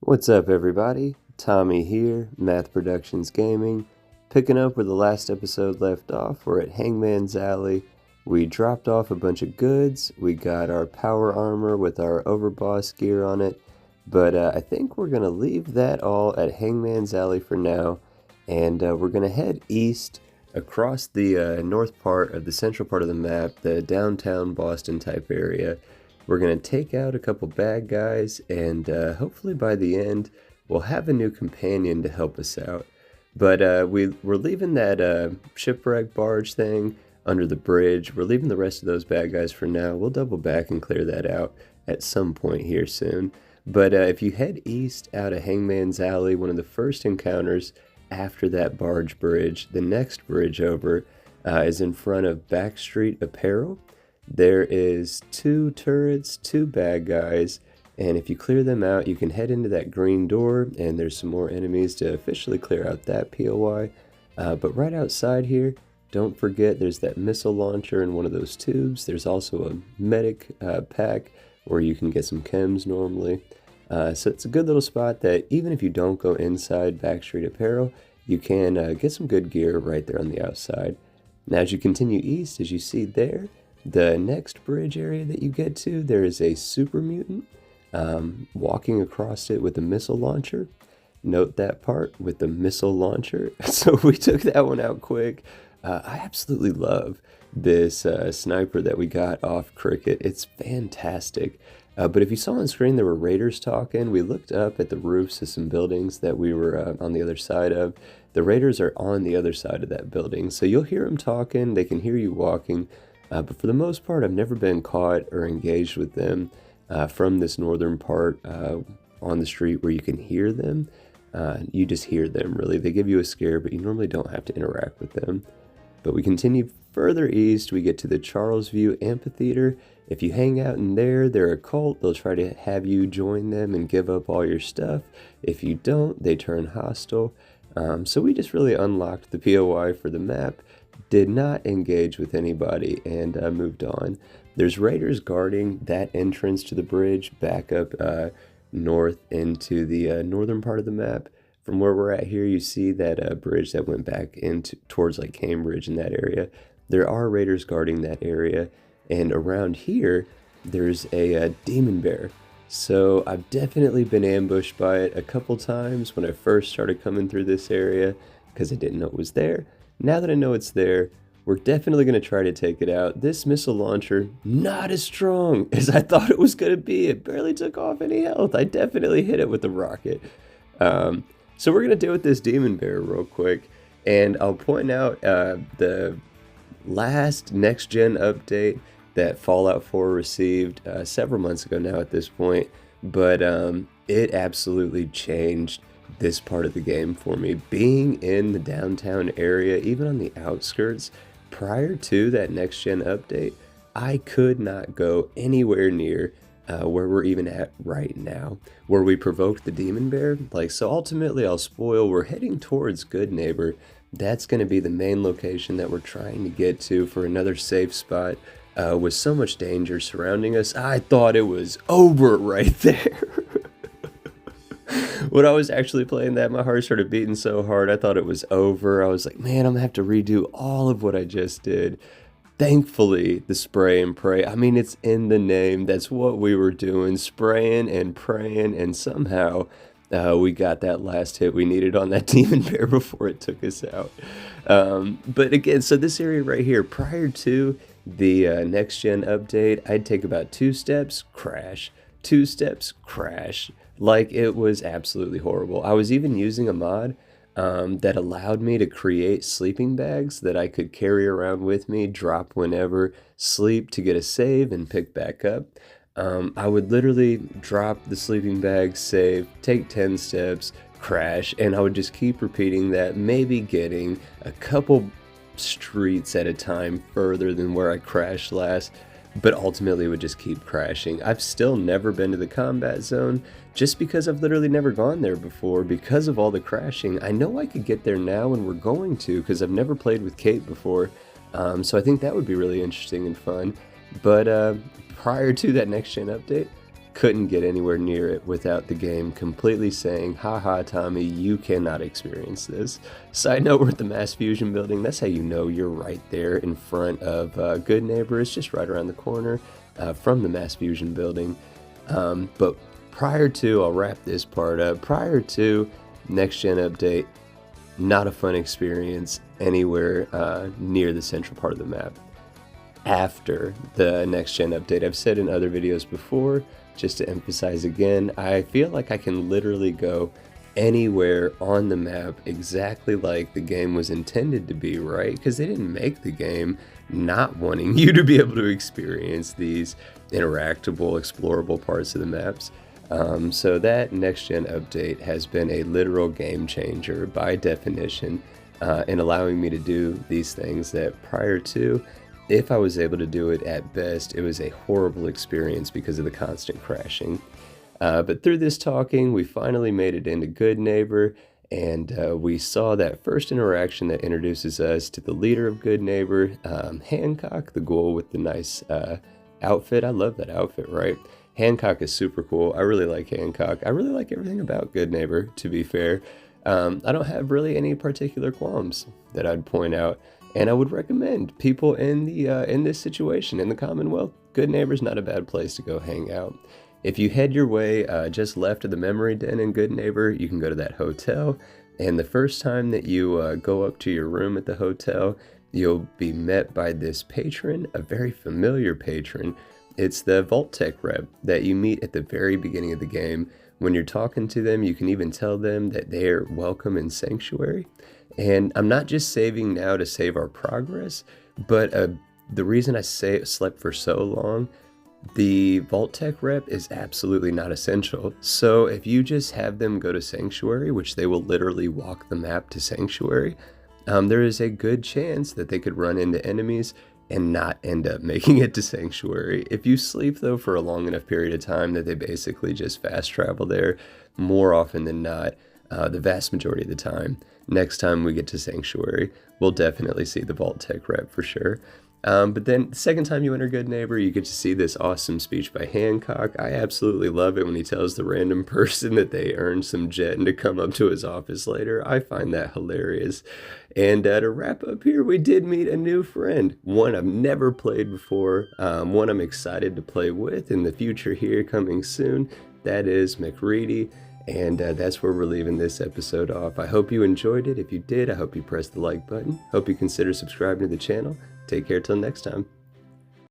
What's up, everybody? Tommy here, Math Productions Gaming. Picking up where the last episode left off, we're at Hangmans Alley. We dropped off a bunch of goods. We got our power armor with our overboss gear on it. But I think we're going to leave that all at Hangmans Alley for now. And we're going to head east across the north part of the central part of the map, the downtown Boston type area. We're going to take out a couple bad guys, and hopefully by the end, we'll have a new companion to help us out. But we're leaving that shipwreck barge thing under the bridge. We're leaving the rest of those bad guys for now. We'll double back and clear that out at some point here soon. But if you head east out of Hangman's Alley, one of the first encounters after that barge bridge, the next bridge over is in front of Backstreet Apparel. There is 2 turrets, 2 bad guys, and if you clear them out, you can head into that green door, and there's some more enemies to officially clear out that POI. But right outside here, don't forget there's that missile launcher in one of those tubes. There's also a medic pack where you can get some chems normally. So it's a good little spot that even if you don't go inside Backstreet Apparel, you can get some good gear right there on the outside. Now as you continue east, as you see there, the next bridge area that you get to, there is a super mutant walking across it with a missile launcher. Note that part with the missile launcher. So we took that one out quick. I absolutely love this sniper that we got off Cricket. It's fantastic. But if you saw on screen there were raiders talking, we looked up at the roofs of some buildings that we were on the other side of. The raiders are on the other side of that building. So you'll hear them talking, they can hear you walking. But for the most part, I've never been caught or engaged with them from this northern part on the street where you can hear them. You just hear them, really. They give you a scare, but you normally don't have to interact with them. But we continue further east. We get to the Charlesview Amphitheater. If you hang out in there, they're a cult. They'll try to have you join them and give up all your stuff. If you don't, they turn hostile. So we just really unlocked the POI for the map. Did not engage with anybody and moved on. There's raiders guarding that entrance to the bridge back up north into the northern part of the map. From where we're at here, you see that bridge that went back into towards like Cambridge in that area. There are raiders guarding that area, and around here there's a demon bear. So I've definitely been ambushed by it a couple times when I first started coming through this area because I didn't know it was there. Now that I know it's there, we're definitely going to try to take it out. This missile launcher, not as strong as I thought it was going to be. It barely took off any health. I definitely hit it with the rocket. So we're going to deal with this demon bear real quick. And I'll point out the last next-gen update that Fallout 4 received several months ago now at this point. But it absolutely changed this part of the game for me. Being in the downtown area, even on the outskirts, prior to that next gen update, I could not go anywhere near where we're even at right now, where we provoked the demon bear. So ultimately I'll spoil, we're heading towards Goodneighbor. That's going to be the main location that we're trying to get to for another safe spot with so much danger surrounding us. I thought it was over right there. When I was actually playing that, my heart started beating so hard, I thought it was over. I was like, man, I'm going to have to redo all of what I just did. Thankfully, the spray and pray, I mean, it's in the name. That's what we were doing, spraying and praying, and somehow we got that last hit we needed on that demon bear before it took us out. But again, so this area right here, prior to the next-gen update, I'd take about 2 steps, crash. 2 steps, crash. Like, it was absolutely horrible. I was even using a mod that allowed me to create sleeping bags that I could carry around with me, drop whenever, sleep to get a save, and pick back up. I would literally drop the sleeping bag, save, take 10 steps, crash, and I would just keep repeating that, maybe getting a couple streets at a time further than where I crashed last. But ultimately it would just keep crashing. I've still never been to the combat zone just because I've literally never gone there before because of all the crashing. I know I could get there now, and we're going to because I've never played with Kate before. So I think that would be really interesting and fun. But prior to that next gen update, couldn't get anywhere near it without the game completely saying, haha, Tommy, you cannot experience this. Side note, we're at the Mass Fusion building. That's how you know you're right there in front of Goodneighbor. It's just right around the corner from the Mass Fusion building. But prior to, I'll wrap this part up, prior to Next Gen Update, not a fun experience anywhere near the central part of the map. After the Next Gen Update, I've said in other videos before, just to emphasize again, I feel like I can literally go anywhere on the map exactly like the game was intended to be, right? Because they didn't make the game not wanting you to be able to experience these interactable, explorable parts of the maps. So that Next Gen Update has been a literal game changer by definition in allowing me to do these things that prior to, if I was able to do it at best, it was a horrible experience because of the constant crashing. But through this talking, we finally made it into Goodneighbor, and we saw that first interaction that introduces us to the leader of Goodneighbor, Hancock, the ghoul with the nice outfit. I love that outfit, right? Hancock is super cool. I really like Hancock. I really like everything about Goodneighbor, to be fair. I don't have really any particular qualms that I'd point out. And I would recommend people in this situation, in the Commonwealth, Goodneighbor's not a bad place to go hang out. If you head your way just left of the memory den in Goodneighbor, you can go to that hotel. And the first time that you go up to your room at the hotel, you'll be met by this patron, a very familiar patron. It's the VaultTec Rep that you meet at the very beginning of the game. When you're talking to them, you can even tell them that they're welcome in Sanctuary. And I'm not just saving now to save our progress, but the reason I slept for so long, the VaultTec Rep is absolutely not essential. So if you just have them go to Sanctuary, which they will literally walk the map to Sanctuary, there is a good chance that they could run into enemies and not end up making it to Sanctuary. If you sleep, though, for a long enough period of time that they basically just fast travel there, more often than not, the vast majority of the time, next time we get to Sanctuary, we'll definitely see the VaultTec Rep for sure. But then the second time you enter Goodneighbor, you get to see this awesome speech by Hancock. I absolutely love it when he tells the random person that they earned some jet to come up to his office later. I find that hilarious. And to wrap up here, we did meet a new friend, one I've never played before, one I'm excited to play with in the future here coming soon. That is MacReady. And that's where we're leaving this episode off. I hope you enjoyed it. If you did, I hope you pressed the like button. Hope you consider subscribing to the channel. Take care till next time.